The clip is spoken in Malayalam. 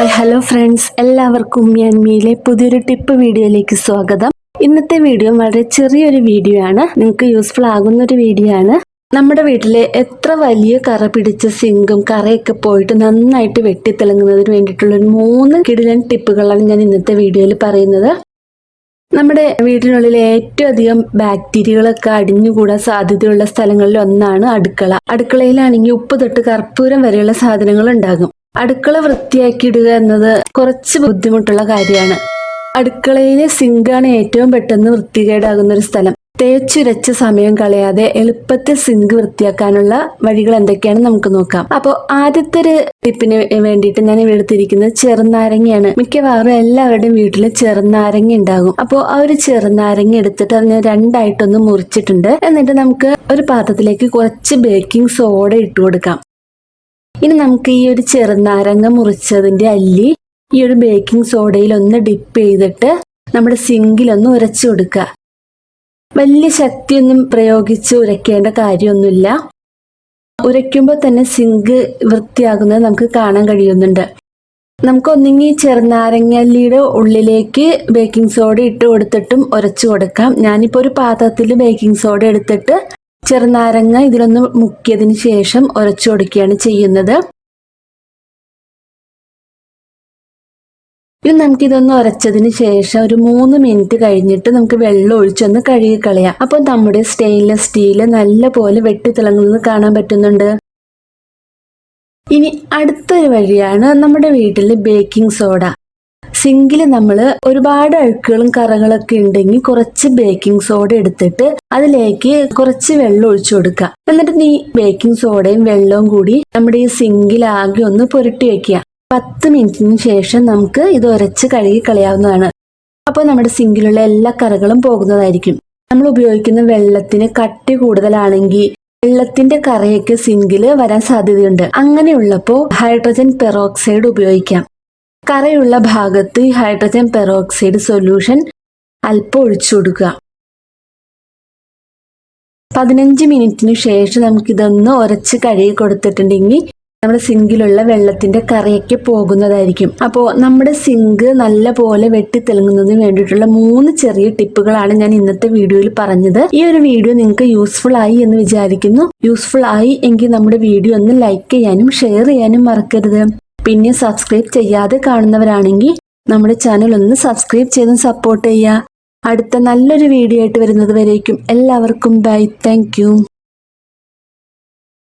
ഹായ് ഹലോ ഫ്രണ്ട്സ്, എല്ലാവർക്കും മ്യാൻമിയിലെ പുതിയൊരു ടിപ്പ് വീഡിയോയിലേക്ക് സ്വാഗതം. ഇന്നത്തെ വീഡിയോ വളരെ ചെറിയൊരു വീഡിയോ ആണ്, നിങ്ങൾക്ക് യൂസ്ഫുൾ ആകുന്ന ഒരു വീഡിയോ ആണ്. നമ്മുടെ വീട്ടിലെ എത്ര വലിയ കറ പിടിച്ച സിങ്കും കറയൊക്കെ പോയിട്ട് നന്നായിട്ട് വെട്ടിത്തിളങ്ങുന്നതിന് വേണ്ടിയിട്ടുള്ള ഒരു 3 കിടിലൻ ടിപ്പുകളാണ് ഞാൻ ഇന്നത്തെ വീഡിയോയിൽ പറയുന്നത്. നമ്മുടെ വീടിനുള്ളിലെ ഏറ്റവും അധികം ബാക്ടീരിയകളൊക്കെ അടിഞ്ഞുകൂടാൻ സാധ്യതയുള്ള സ്ഥലങ്ങളിൽ ഒന്നാണ് അടുക്കള. അടുക്കളയിലാണെങ്കിൽ ഉപ്പ് തൊട്ട് കർപ്പൂരം വരെയുള്ള സാധനങ്ങൾ ഉണ്ടാകും. അടുക്കള വൃത്തിയാക്കിയിടുക എന്നത് കുറച്ച് ബുദ്ധിമുട്ടുള്ള കാര്യമാണ്. അടുക്കളയിലെ സിങ്കാണ് ഏറ്റവും പെട്ടെന്ന് വൃത്തികേടാകുന്ന ഒരു സ്ഥലം. തേച്ചുരച്ച സമയം കളയാതെ എളുപ്പത്തിൽ സിങ്ക് വൃത്തിയാക്കാനുള്ള വഴികൾ എന്തൊക്കെയാണെന്ന് നമുക്ക് നോക്കാം. അപ്പോൾ ആദ്യത്തെ ഒരു ടിപ്പിന് വേണ്ടിയിട്ട് ഞാൻ ഇവിടെ എടുത്തിരിക്കുന്നത് ചെറുനാരങ്ങയാണ്. മിക്കവാറും എല്ലാവരുടെയും വീട്ടിൽ ചെറുനാരങ്ങ ഉണ്ടാകും. അപ്പോൾ ആ ഒരു ചെറുനാരങ്ങ എടുത്തിട്ട് അതിനെ രണ്ടായിട്ടൊന്ന് മുറിച്ചിട്ടുണ്ട്. എന്നിട്ട് നമുക്ക് ഒരു പാത്രത്തിലേക്ക് കുറച്ച് ബേക്കിംഗ് സോഡ ഇട്ട് കൊടുക്കാം. ഇനി നമുക്ക് ഈ ഒരു ചെറുനാരങ്ങ മുറിച്ചതിന്റെ അല്ലി ഈ ഒരു ബേക്കിംഗ് സോഡയിൽ ഒന്ന് ഡിപ്പ് ചെയ്തിട്ട് നമ്മുടെ സിങ്കിലൊന്ന് ഉരച്ചു കൊടുക്കുക. വലിയ ശക്തിയൊന്നും പ്രയോഗിച്ച് ഉരയ്ക്കേണ്ട കാര്യമൊന്നുമില്ല. ഉരയ്ക്കുമ്പോൾ തന്നെ സിങ്ക് വൃത്തിയാകുന്നത് നമുക്ക് കാണാൻ കഴിയുന്നുണ്ട്. നമുക്ക് ഒന്നെങ്കിൽ ചെറുനാരങ്ങല്ലിയുടെ ഉള്ളിലേക്ക് ബേക്കിംഗ് സോഡ ഇട്ട് കൊടുത്തിട്ടും ഉരച്ചു കൊടുക്കാം. ഞാനിപ്പോൾ ഒരു പാത്രത്തിൽ ബേക്കിംഗ് സോഡ എടുത്തിട്ട് ചെറുനാരങ്ങ ഇതിലൊന്ന് മുക്കിയതിന് ശേഷം ഉരച്ചു കൊടുക്കുകയാണ് ചെയ്യുന്നത്. ഇനി നമുക്കിതൊന്ന് ഉരച്ചതിന് ശേഷം ഒരു 3 മിനിറ്റ് കഴിഞ്ഞിട്ട് നമുക്ക് വെള്ളം ഒഴിച്ചൊന്ന് കഴുകി കളയാം. അപ്പോൾ നമ്മുടെ സ്റ്റെയിൻലെസ് സ്റ്റീൽ നല്ല പോലെ വെട്ടിത്തിളങ്ങുന്നത് കാണാൻ പറ്റുന്നുണ്ട്. ഇനി അടുത്തൊരു വഴിയാണ് നമ്മുടെ വീട്ടിൽ ബേക്കിംഗ് സോഡ. സിങ്കിൽ നമ്മൾ ഒരുപാട് അഴുക്കുകളും കറകളൊക്കെ ഉണ്ടെങ്കിൽ കുറച്ച് ബേക്കിംഗ് സോഡ എടുത്തിട്ട് അതിലേക്ക് കുറച്ച് വെള്ളം ഒഴിച്ചു കൊടുക്കുക. എന്നിട്ട് ഈ ബേക്കിംഗ് സോഡയും വെള്ളവും കൂടി നമ്മുടെ ഈ സിങ്കിൽ ആകെ ഒന്ന് പുരട്ടി വെക്കുക. 10 മിനിറ്റിന് ശേഷം നമുക്ക് ഇത് ഉരച്ച് കഴുകി കളയാവുന്നതാണ്. അപ്പോൾ നമ്മുടെ സിങ്കിലുള്ള എല്ലാ കറകളും പോകുന്നതായിരിക്കും. നമ്മൾ ഉപയോഗിക്കുന്ന വെള്ളത്തിന് കട്ടി കൂടുതലാണെങ്കിൽ വെള്ളത്തിന്റെ കറയൊക്കെ സിങ്കിൽ വരാൻ സാധ്യതയുണ്ട്. അങ്ങനെയുള്ളപ്പോൾ ഹൈഡ്രജൻ പെറോക്സൈഡ് ഉപയോഗിക്കാം. കറയുള്ള ഭാഗത്ത് ഹൈഡ്രജൻ പെറോക്സൈഡ് സൊല്യൂഷൻ അല്പം ഒഴിച്ചു കൊടുക്കുക. 15 മിനിറ്റിന് ശേഷം നമുക്കിതൊന്ന് ഉരച്ച് കഴുകി കൊടുത്തിട്ടുണ്ടെങ്കിൽ നമ്മുടെ സിങ്കിലുള്ള വെള്ളത്തിന്റെ കറയൊക്കെ പോകുന്നതായിരിക്കും. അപ്പോൾ നമ്മുടെ സിങ്ക് നല്ല പോലെ വെട്ടിത്തിളങ്ങുന്നതിന് വേണ്ടിയിട്ടുള്ള 3 ചെറിയ ടിപ്പുകളാണ് ഞാൻ ഇന്നത്തെ വീഡിയോയിൽ പറഞ്ഞത്. ഈ ഒരു വീഡിയോ നിങ്ങൾക്ക് യൂസ്ഫുൾ ആയി എന്ന് വിചാരിക്കുന്നു. യൂസ്ഫുൾ ആയി എങ്കിൽ നമ്മുടെ വീഡിയോ ഒന്ന് ലൈക്ക് ചെയ്യാനും ഷെയർ ചെയ്യാനും മറക്കരുത്. പിന്നെ സബ്സ്ക്രൈബ് ചെയ്യാതെ കാണുന്നവരാണെങ്കിൽ നമ്മുടെ ചാനൽ ഒന്ന് സബ്സ്ക്രൈബ് ചെയ്ത് സപ്പോർട്ട് ചെയ്യുക. അടുത്ത നല്ലൊരു വീഡിയോ ആയിട്ട് വരുന്നത് വരേക്കും എല്ലാവർക്കും ബൈ. Thank you.